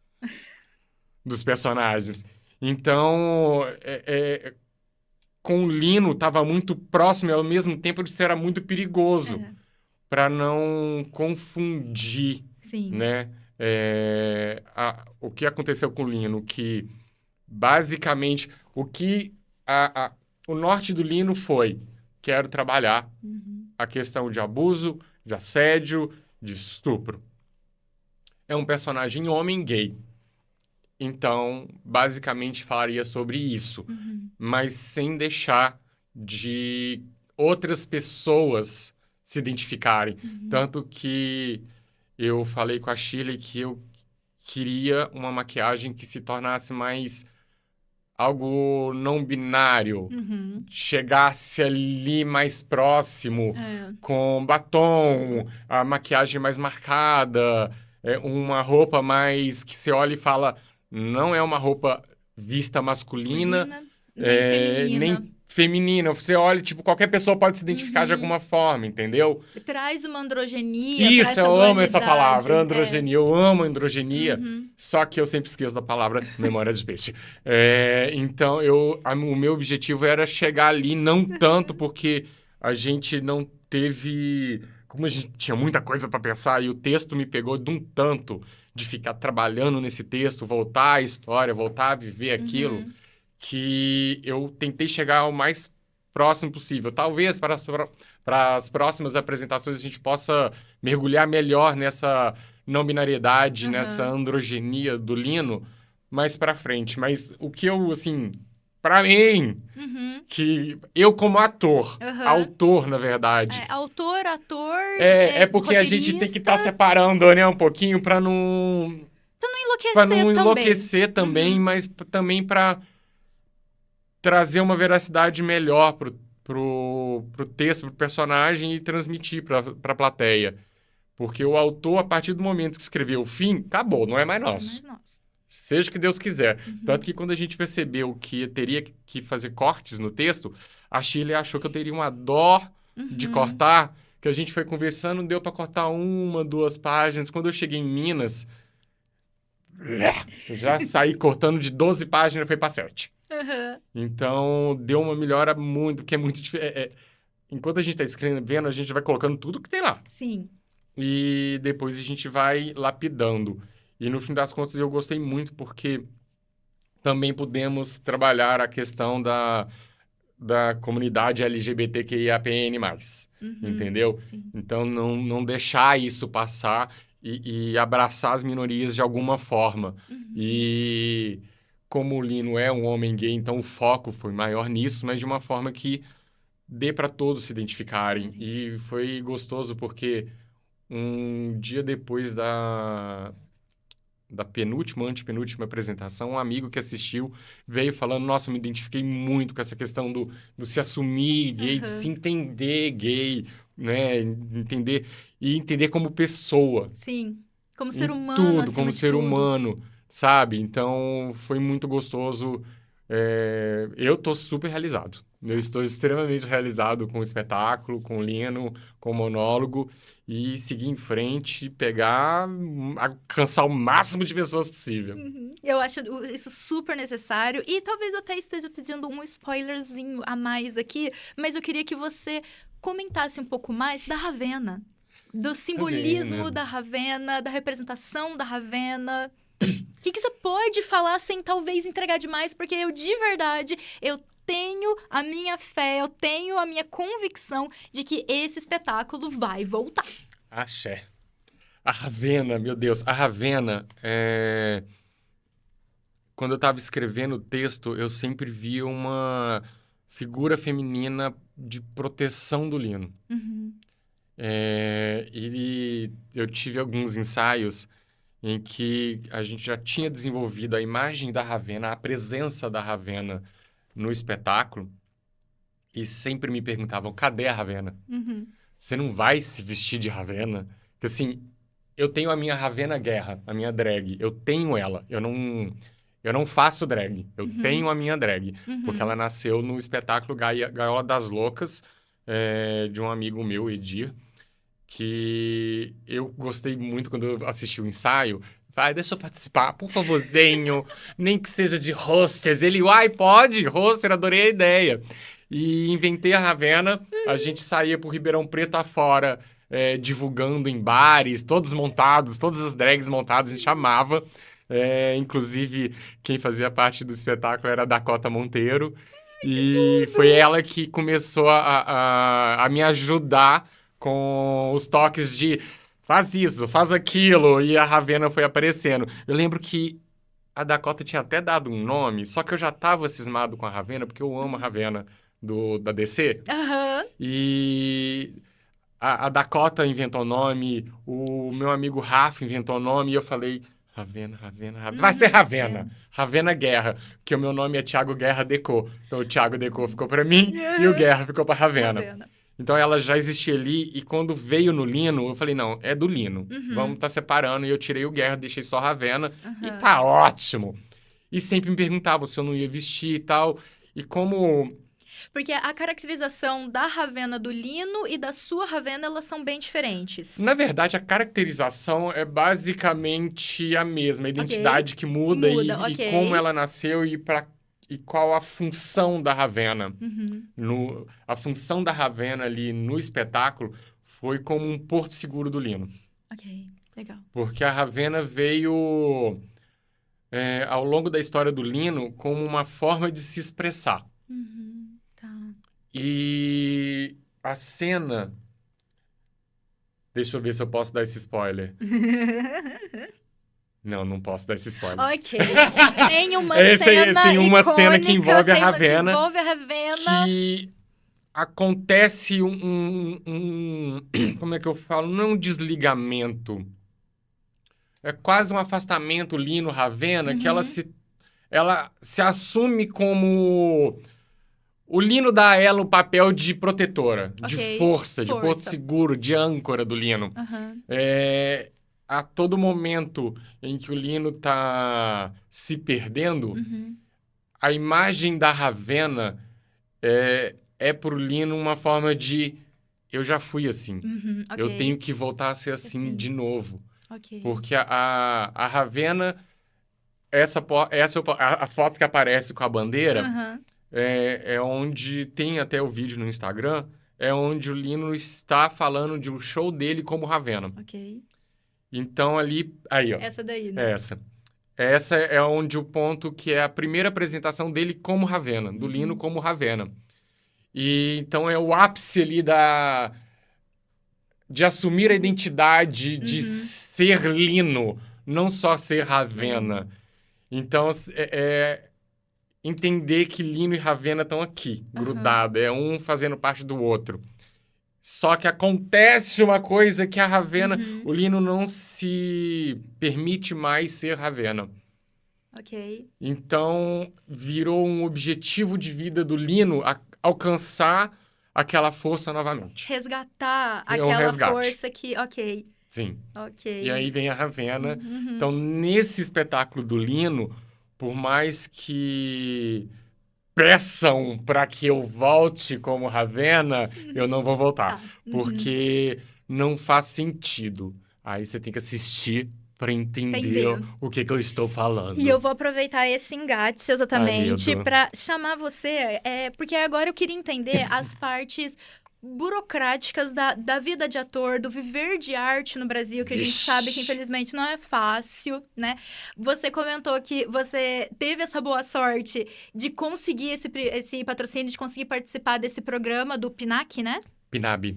B: dos personagens. Então, com o Lino, tava muito próximo e ao mesmo tempo isso era muito perigoso
A: É,
B: para não confundir,
A: sim.
B: né? O que aconteceu com o Lino, que basicamente o norte do Lino foi: quero trabalhar
A: Uhum.
B: a questão de abuso, de assédio, de estupro. É um personagem homem gay. Então, basicamente falaria sobre isso,
A: Uhum.
B: mas sem deixar de outras pessoas se identificarem.
A: Uhum.
B: Tanto que eu falei com a Shirley que eu queria uma maquiagem que se tornasse mais algo não binário,
A: Uhum.
B: chegasse ali mais próximo,
A: É.
B: com batom, a maquiagem mais marcada, uma roupa mais que você olha e fala, não é uma roupa vista masculina,
A: Masculina, nem feminina.
B: nem feminina. Você olha, tipo, qualquer pessoa pode se identificar de
A: Uhum.
B: alguma forma, entendeu?
A: Traz uma androgenia, traz
B: Isso,
A: essa
B: eu amo essa
A: dualidade.
B: palavra,
A: É.
B: androgenia. Eu amo androgenia,
A: Uhum.
B: só que eu sempre esqueço da palavra memória de peixe. Então, o meu objetivo era chegar ali, não tanto porque a gente não teve... Como a gente tinha muita coisa para pensar e o texto me pegou de um tanto de ficar trabalhando nesse texto, voltar à história, voltar a viver aquilo,
A: Uhum.
B: que eu tentei chegar ao mais próximo possível. Talvez para as próximas apresentações a gente possa mergulhar melhor nessa não binariedade, nessa
A: Aham.
B: androgenia do Lino mais para frente. Mas o que eu, assim, para mim,
A: Uhum.
B: que eu como ator,
A: Aham.
B: autor, na verdade,
A: É, autor, ator,
B: é porque a gente tem que
A: roteirista,
B: estar separando, né, um pouquinho
A: pra não
B: para
A: enlouquecer
B: não
A: também.
B: enlouquecer também,
A: Uhum.
B: mas também para trazer uma veracidade melhor pro texto, pro personagem e transmitir pra plateia. Porque o autor, a partir do momento que escreveu o fim, acabou, não é mais
A: Não é mais
B: nosso.
A: nosso.
B: Seja o que Deus quiser.
A: Uhum.
B: Tanto que quando a gente percebeu que teria que fazer cortes no texto, a Shirley achou que eu teria uma dó de
A: Uhum.
B: cortar, que a gente foi conversando, deu pra cortar 1, 2 páginas. Quando eu cheguei em Minas, eu já saí cortando de 12 páginas e foi pra 7.
A: Aham.
B: Então, deu uma melhora muito, porque é muito diferente. Enquanto a gente está escrevendo, a gente vai colocando tudo que tem lá.
A: Sim.
B: E depois a gente vai lapidando. E no fim das contas, eu gostei muito, porque também pudemos trabalhar a questão da comunidade LGBTQIAPN+.
A: Uhum.
B: Entendeu?
A: Sim.
B: Então, não deixar isso passar e abraçar as minorias de alguma forma.
A: Uhum.
B: E como o Lino é um homem gay, então o foco foi maior nisso, mas de uma forma que dê para todos se identificarem.
A: Karen.
B: E foi gostoso porque um dia depois da penúltima, antepenúltima apresentação, um amigo que assistiu veio falando: Nossa, eu me identifiquei muito com essa questão do se assumir gay, de se
A: Aham.
B: entender gay, né? Entender como pessoa,
A: Sim. Como
B: em
A: ser humano,
B: tudo, como
A: acima de
B: ser
A: tudo.
B: humano, sabe? Então foi muito gostoso. Eu tô super realizado. Eu estou extremamente realizado com o espetáculo, com o Lino, com o monólogo e seguir em frente, pegar, alcançar o máximo de pessoas possível.
A: Uhum. Eu acho isso super necessário. E talvez eu até esteja pedindo um spoilerzinho a mais aqui, mas eu queria que você comentasse um pouco mais da Ravenna. do simbolismo
B: Ravenna.
A: da Ravenna, da representação da Ravenna. O que você pode falar sem talvez entregar demais? Porque eu, de verdade, eu tenho a minha fé, eu tenho a minha convicção de que esse espetáculo vai voltar.
B: Axé. A Ravenna, meu Deus. A Ravenna, quando eu estava escrevendo o texto, eu sempre via uma figura feminina de proteção do Lino.
A: Uhum.
B: E eu tive alguns ensaios em que a gente já tinha desenvolvido a imagem da Ravenna, a presença da Ravenna no espetáculo, e sempre me perguntavam, cadê a Ravenna?
A: Uhum.
B: Você não vai se vestir de Ravenna? Porque assim, eu tenho a minha Ravenna Guerra, a minha drag, eu tenho ela, eu não faço drag, eu tenho a minha drag, porque ela nasceu no espetáculo Gaiola das Loucas, de um amigo meu, Edir, que eu gostei muito quando eu assisti o ensaio. Vai, deixa eu participar, por favorzinho, nem que seja de hostess. Ele, pode, hostess, adorei a ideia. E inventei a Ravenna, a gente saía por Ribeirão Preto afora, divulgando em bares, todos montados, todas as drags montadas, a gente chamava. Inclusive, quem fazia parte do espetáculo era a Dakota Monteiro. E foi ela que começou a me ajudar com os toques de faz isso, faz aquilo, e a Ravenna foi aparecendo. Eu lembro que a Dakota tinha até dado um nome, só que eu já tava cismado com a Ravenna, porque eu amo a Ravenna da DC.
A: Aham.
B: E a Dakota inventou o nome, o meu amigo Rafa inventou o nome, e eu falei, Ravenna. Vai ser Ravenna. Ravenna Guerra, porque o meu nome é Thiago Guerra Decô. Então o Thiago Decô ficou pra mim e o Guerra ficou pra Ravenna. Então ela já existia ali, e quando veio no Lino, eu falei, não, é do Lino. Vamos tá separando, e eu tirei o Guerra, deixei só Ravenna, e tá ótimo. E sempre me perguntavam se eu não ia vestir e tal, e como...
A: Porque a caracterização da Ravenna do Lino e da sua Ravenna, elas são bem diferentes.
B: Na verdade, a caracterização é basicamente a mesma, a identidade que muda e como ela nasceu e qual a função da Ravenna. A função da Ravenna ali no espetáculo foi como um porto seguro do Lino.
A: Ok, legal.
B: Porque a Ravenna veio, ao longo da história do Lino, como uma forma de se expressar.
A: Tá.
B: E a cena... Deixa eu ver se eu posso dar esse spoiler. Não posso dar esse spoiler.
A: Ok. Tem uma
B: tem uma cena que envolve a Ravenna.
A: Que envolve a Ravenna.
B: Que acontece como é que eu falo? Não é um desligamento. É quase um afastamento Lino-Ravenna, que ela se assume como... O Lino dá a ela o papel de protetora, de força, de porto seguro, de âncora do Lino. A todo momento em que o Lino tá se perdendo, a imagem da Ravenna é pro Lino uma forma de eu já fui assim. Eu tenho que voltar a ser assim de novo. Porque a Ravenna, a foto que aparece com a bandeira, é onde tem até o vídeo no Instagram, é onde o Lino está falando de um show dele como Ravenna. Então ali... Aí, ó.
A: Essa daí, né?
B: Essa é onde o ponto que é a primeira apresentação dele como Ravenna, do Lino como Ravenna. E então é o ápice ali de assumir a identidade de ser Lino, não só ser Ravenna. Então, entender que Lino e Ravenna estão aqui, grudados, é um fazendo parte do outro. Só que acontece uma coisa que a Ravenna, o Lino não se permite mais ser Ravenna. Então, virou um objetivo de vida do Lino alcançar aquela força novamente.
A: Resgatar aquela força que...
B: Sim. E aí vem a Ravenna. Então, nesse espetáculo do Lino, por mais que peçam para que eu volte como Ravenna, eu não vou voltar. Porque não faz sentido. Aí você tem que assistir para entender o que eu estou falando.
A: E eu vou aproveitar esse engate exatamente para chamar você, porque agora eu queria entender as partes burocráticas da vida de ator, do viver de arte no Brasil, que a gente sabe que, infelizmente, não é fácil, né? Você comentou que você teve essa boa sorte de conseguir esse patrocínio, de conseguir participar desse programa do PNAC, né? PNAB.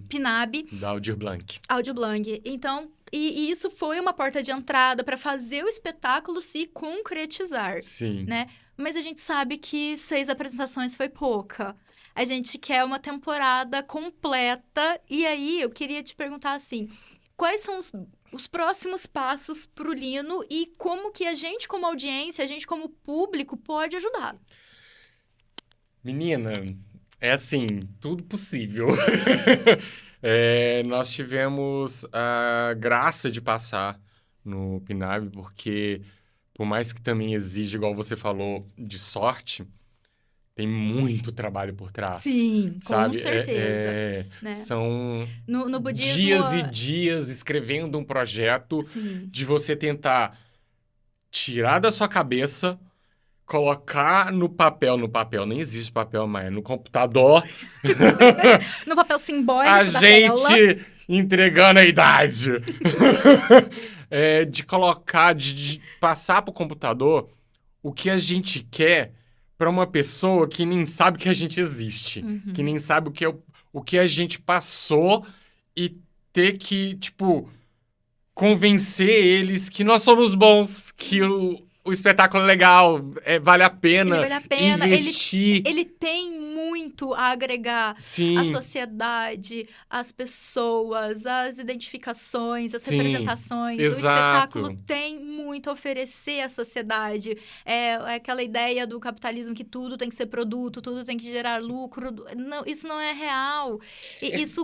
B: Da Aldir Blanc.
A: Aldir Blanc. Então, e isso foi uma porta de entrada para fazer o espetáculo se concretizar,
B: Sim.
A: né? Mas a gente sabe que 6 apresentações foi pouca. A gente quer uma temporada completa. E aí, eu queria te perguntar assim, quais são os próximos passos pro Lino e como que a gente, como audiência, a gente, como público, pode ajudar?
B: Menina, é assim, tudo possível. Nós tivemos a graça de passar no PNAB, porque por mais que também exija, igual você falou, de sorte, tem muito trabalho por trás.
A: Sim,
B: sabe?
A: com certeza. Né?
B: São
A: No budismo...
B: dias e dias escrevendo um projeto
A: Sim.
B: de você tentar tirar da sua cabeça, colocar no papel, nem existe papel, mas é no computador.
A: No papel simbólico
B: A
A: da
B: gente
A: tela.
B: entregando a idade. De colocar, de passar pro computador o que a gente quer para uma pessoa que nem sabe que a gente existe.
A: Uhum.
B: Que nem sabe o que a gente passou e ter que, tipo, convencer eles que nós somos bons, que o espetáculo é legal, vale a pena,
A: Ele vale a pena.
B: investir.
A: Ele tem muito a agregar
B: Sim.
A: à sociedade, às pessoas, às identificações, às
B: Sim,
A: representações.
B: exato.
A: O espetáculo tem muito a oferecer à sociedade. É aquela ideia do capitalismo que tudo tem que ser produto, tudo tem que gerar lucro. Não, isso não é real. E isso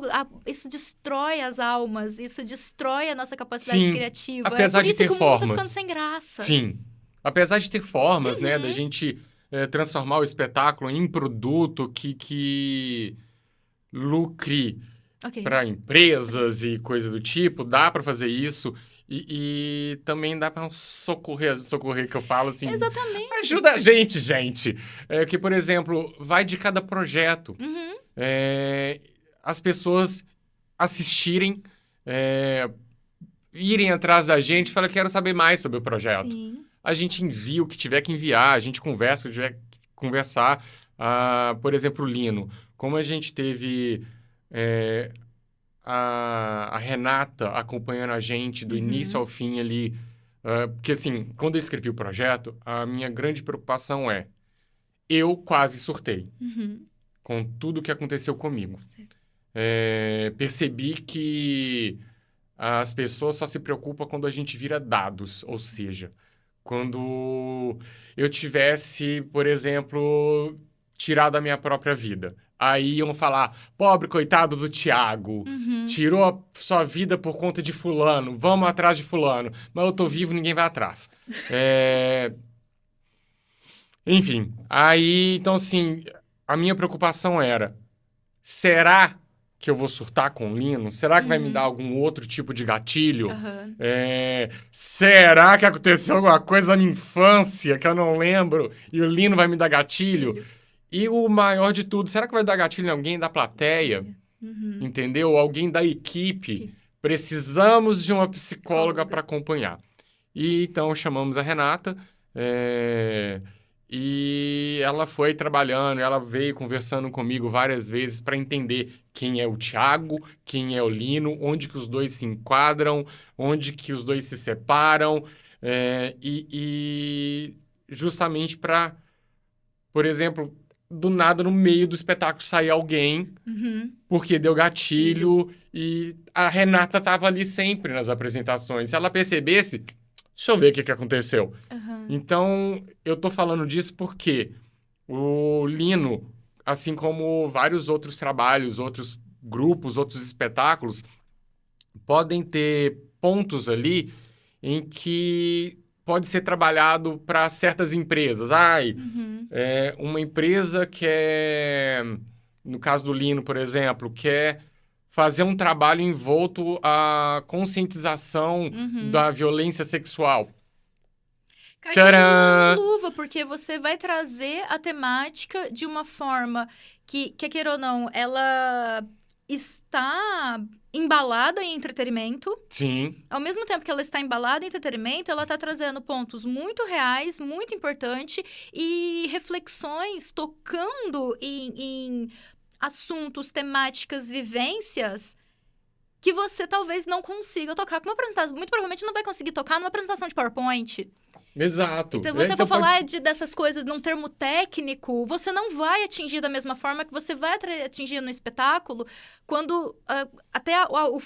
A: destrói as almas, isso destrói a nossa capacidade
B: Sim,
A: criativa.
B: apesar
A: É por
B: de
A: isso
B: ter
A: que o mundo tá
B: formas.
A: ficando sem graça.
B: Sim. Apesar de ter formas, né, da gente transformar o espetáculo em produto que lucre
A: Ok.
B: para empresas e coisa do tipo, dá para fazer isso. E também dá para socorrer que eu falo assim.
A: Exatamente.
B: Ajuda a gente, gente. Que, por exemplo, vai de cada projeto.
A: Uhum.
B: As pessoas assistirem, irem atrás da gente e falar, quero saber mais sobre o projeto.
A: Sim.
B: A gente envia o que tiver que enviar, a gente conversa o que tiver que conversar. Por exemplo, o Lino. Como a gente teve a Renata acompanhando a gente do início ao fim ali. Porque, assim, quando eu escrevi o projeto, a minha grande preocupação eu quase surtei
A: Uhum.
B: com tudo que aconteceu comigo.
A: Certo.
B: Percebi que as pessoas só se preocupam quando a gente vira dados, ou seja, quando eu tivesse, por exemplo, tirado a minha própria vida. Aí iam falar, pobre coitado do Tiago, tirou a sua vida por conta de fulano, vamos atrás de fulano. Mas eu tô vivo, ninguém vai atrás. Enfim, aí, então assim, a minha preocupação era, será que eu vou surtar com o Lino? Será que vai me dar algum outro tipo de gatilho?
A: Uhum.
B: Será que aconteceu alguma coisa na minha infância que eu não lembro e o Lino vai me dar gatilho? E o maior de tudo, será que vai dar gatilho em alguém da plateia?
A: Uhum.
B: Entendeu? Alguém da equipe? Precisamos de uma psicóloga para acompanhar. E então chamamos a Renata e ela foi trabalhando, ela veio conversando comigo várias vezes para entender quem é o Thiago, quem é o Lino, onde que os dois se enquadram, onde que os dois se separam, e justamente para, por exemplo, do nada no meio do espetáculo sair alguém, porque deu gatilho, e a Renata estava ali sempre nas apresentações. Se ela percebesse, deixa eu ver o que aconteceu. Então, eu tô falando disso porque o Lino, assim como vários outros trabalhos, outros grupos, outros espetáculos, podem ter pontos ali em que pode ser trabalhado para certas empresas. Uma empresa quer, no caso do Lino, por exemplo, quer fazer um trabalho envolto à conscientização da violência sexual.
A: Cai como uma luva, porque você vai trazer a temática de uma forma que queira ou não, ela está embalada em entretenimento.
B: Sim.
A: Ao mesmo tempo que ela está embalada em entretenimento, ela está trazendo pontos muito reais, muito importantes e reflexões tocando em assuntos, temáticas, vivências que você talvez não consiga tocar com uma apresentação. Muito provavelmente não vai conseguir tocar numa apresentação de PowerPoint.
B: Exato.
A: Então, se você
B: Então,
A: for falar dessas coisas num termo técnico, você não vai atingir da mesma forma que você vai atingir no espetáculo, quando até o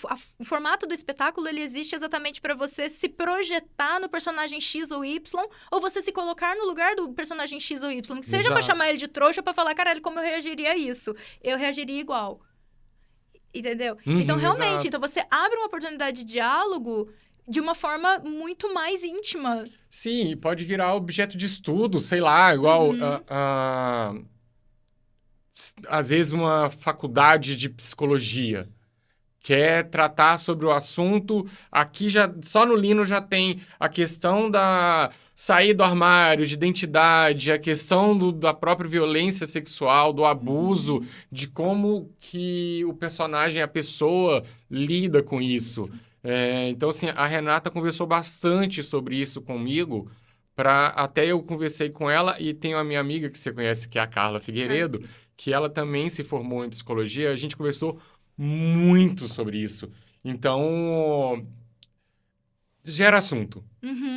A: formato do espetáculo ele existe exatamente para você se projetar no personagem X ou Y, ou você se colocar no lugar do personagem X ou Y. Que seja para chamar ele de trouxa, para falar, caralho, como eu reagiria a isso? Eu reagiria igual. Entendeu? Então, realmente,
B: exato.
A: então você abre uma oportunidade de diálogo de uma forma muito mais íntima.
B: Sim, pode virar objeto de estudo, sei lá, igual às vezes uma faculdade de psicologia quer tratar sobre o assunto. Aqui já só no Lino já tem a questão da sair do armário, de identidade, a questão da própria violência sexual, do abuso, de como que o personagem, a pessoa, lida com isso. Então, assim, a Renata conversou bastante sobre isso comigo, até eu conversei com ela, e tenho a minha amiga que você conhece, que é a Carla Figueiredo, que ela também se formou em psicologia. A gente conversou muito sobre isso. Então, gera assunto.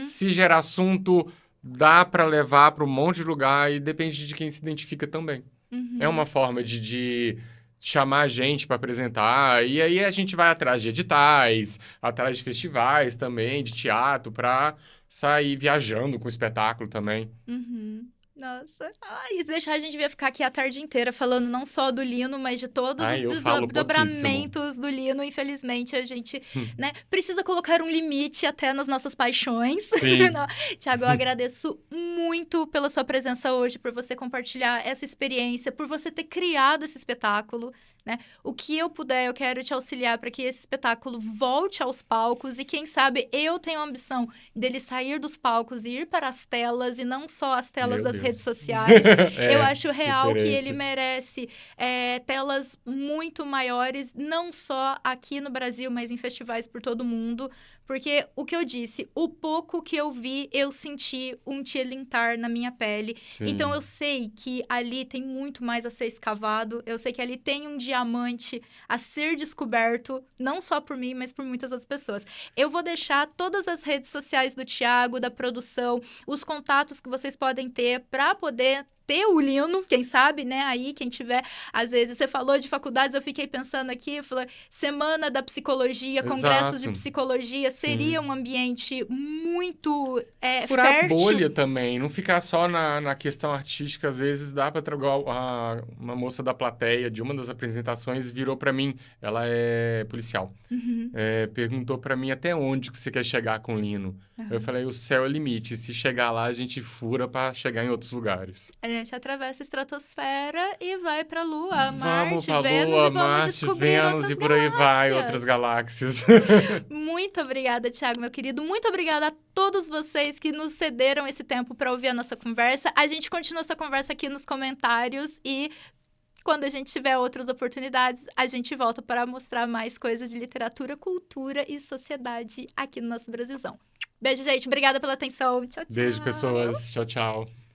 B: Se gera assunto, dá para levar para um monte de lugar e depende de quem se identifica também. É uma forma de chamar a gente para apresentar, e aí a gente vai atrás de editais, atrás de festivais também, de teatro, para sair viajando com o espetáculo também.
A: Nossa. Ai, deixar a gente ia ficar aqui a tarde inteira falando não só do Lino, mas de todos os desdobramentos do Lino. Infelizmente, a gente né, precisa colocar um limite até nas nossas paixões. Tiago, eu agradeço muito pela sua presença hoje, por você compartilhar essa experiência, por você ter criado esse espetáculo. Né? O que eu puder, eu quero te auxiliar para que esse espetáculo volte aos palcos e, quem sabe, eu tenho a ambição dele sair dos palcos e ir para as telas, e não só as telas das redes sociais. Eu acho real que ele merece telas muito maiores, não só aqui no Brasil, mas em festivais por todo mundo. Porque o que eu disse, o pouco que eu vi, eu senti um tilintar na minha pele. Sim. Então, eu sei que ali tem muito mais a ser escavado. Eu sei que ali tem um diamante a ser descoberto, não só por mim, mas por muitas outras pessoas. Eu vou deixar todas as redes sociais do Tiago, da produção, os contatos que vocês podem ter para poder ter o Lino, quem sabe, né? Aí, quem tiver... Às vezes, você falou de faculdades, eu fiquei pensando aqui, falei, Semana da Psicologia, congressos de psicologia, seria um ambiente muito
B: furar
A: fértil.
B: A bolha também, não ficar só na questão artística. Às vezes dá para tragar. Uma moça da plateia de uma das apresentações virou para mim, ela é policial, perguntou para mim até onde que você quer chegar com o Lino. Eu falei, o céu é o limite, se chegar lá a gente fura para chegar em outros lugares.
A: A gente atravessa a estratosfera e vai pra Lua, Marte,
B: pra
A: Vênus,
B: Lua,
A: e vamos descobrir outras
B: e por aí vai, outras galáxias.
A: Muito obrigada, Tiago, meu querido. Muito obrigada a todos vocês que nos cederam esse tempo para ouvir a nossa conversa. A gente continua essa conversa aqui nos comentários e... quando a gente tiver outras oportunidades, a gente volta para mostrar mais coisas de literatura, cultura e sociedade aqui no nosso Brasilzão. Beijo, gente. Obrigada pela atenção. Tchau, tchau.
B: Beijo, pessoas. Tchau, tchau.